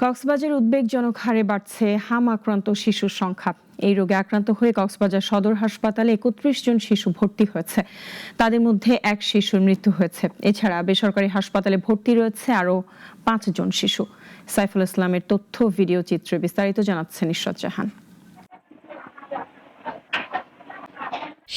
কক্সবাজারে উদ্বেগজনক হারে বাড়ছে হাম আক্রান্ত শিশুর সংখ্যা। এই রোগে আক্রান্ত হয়ে কক্সবাজার সদর হাসপাতালে ৩১ জন শিশু ভর্তি হয়েছে। তাদের মধ্যে এক শিশুর মৃত্যু হয়েছে। এছাড়া বেসরকারি হাসপাতালে ভর্তি রয়েছে আরও ৫ জন শিশু। সাইফুল ইসলামের তথ্য ভিডিও চিত্রে বিস্তারিত জানাচ্ছেন ইশরাত জাহান।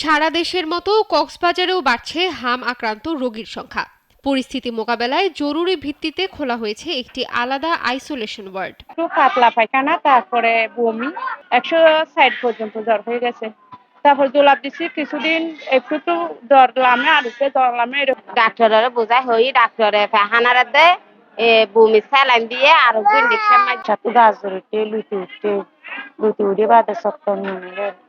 সারা দেশের মতো কক্সবাজারেও বাড়ছে হাম আক্রান্ত রোগীর সংখ্যা। পরিস্থিতি মোকাবেলায় জরুরি ভিত্তিতে খোলা হয়েছে একটি আলাদা আইসোলেশন ওয়ার্ড। পাতলা পায়খানা, তারপরে বমি, 160 পর্যন্ত জ্বর হয়ে গেছে। তারপর জোলাপ দিছি, কিছুদিন একটু ডরলামে আর উপরে ডরলামে। ডাক্তারের বোঝাই হই ডাক্তারে হানারা দেয় বমি স্যালাইন দিয়ে আর ইঞ্জেকশন সাথে গাছ ধরতে লুটি উঠে বাদে সপ্তাহ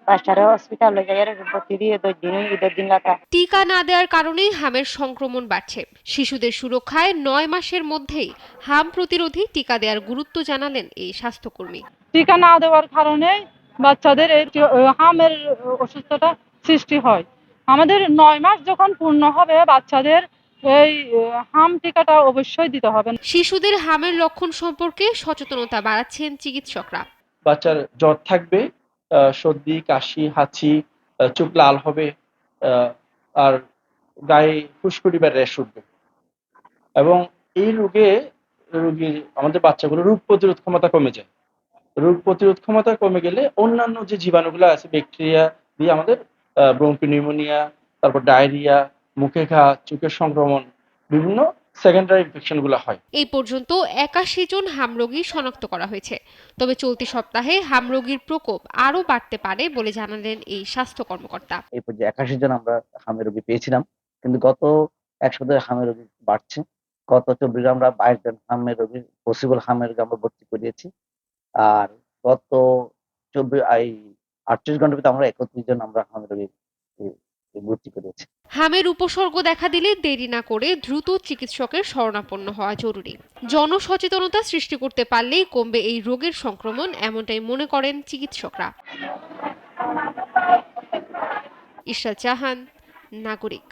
বাসারে হসপিটালে যাই ভর্তি দিয়ে 10 দিন লাগা। টিকা না দেওয়ার কারণেই হামের সংক্রমণ বাড়ছে। শিশুদের সুরক্ষায় 9 মাসের মধ্যেই হাম প্রতিরোধী টিকা দেওয়ার গুরুত্ব জানালেন এই স্বাস্থ্যকর্মী। টিকা না দেওয়ার কারণে বাচ্চাদের হামের অসুস্থতা সৃষ্টি হয়। আমাদের 9 মাস যখন পূর্ণ হবে বাচ্চাদের এই হাম টিকাটা অবশ্যই দিতে হবে। শিশুদের হামের লক্ষণ সম্পর্কে সচেতনতা বাড়াচ্ছেন চিকিৎসকরা। বাচ্চার জ্বর থাকবে, সর্দি, কাশি, হাঁচি, চোখ লাল হবে, আর গায়ে ফুসকুড়ি বা র্যাশ উঠবে। এবং এই রোগীর আমাদের বাচ্চাগুলোর রোগ প্রতিরোধ ক্ষমতা কমে যায়। রোগ প্রতিরোধ ক্ষমতা কমে গেলে অন্যান্য যে জীবাণুগুলো আছে, ব্যাকটেরিয়া দিয়ে আমাদের ব্রঙ্কিওনিউমোনিয়া, তারপর ডায়রিয়া, মুখে ঘা, চোখের সংক্রমণ, বিভিন্ন সেকেন্ডারি ইনফেকশন গুলো হয়। এই পর্যন্ত 81 জন হাম রোগী শনাক্ত করা হয়েছে। তবে চলতি সপ্তাহে হাম রোগীর প্রকোপ আরো বাড়তে পারে বলে জানালেন এই স্বাস্থ্য কর্মকর্তা। এই পর্যায়ে 81 জন আমরা হামের রোগী পেয়েছিলাম, কিন্তু গত এক সপ্তাহে হামের রোগী বাড়ছে। গত 24 আমরা 22 জন হামের রোগী, পসিবল হামের রোগী আমরা ভর্তি করিয়েছি। আর গত 38 ঘন্টার ভিতরে আমরা 31 জন আমরা হামের রোগী ভর্তি করিয়েছি। হামের উপসর্গ দেখা দিলে দেরি না করে দ্রুত চিকিৎসকের শরণাপন্ন হওয়া জরুরি। জনসচেতনতা সৃষ্টি করতে পারলেই কমবে এই রোগের সংক্রমণ, এমনটাই মনে করেন চিকিৎসকরা। ইশরাত জাহান, নাগরিক।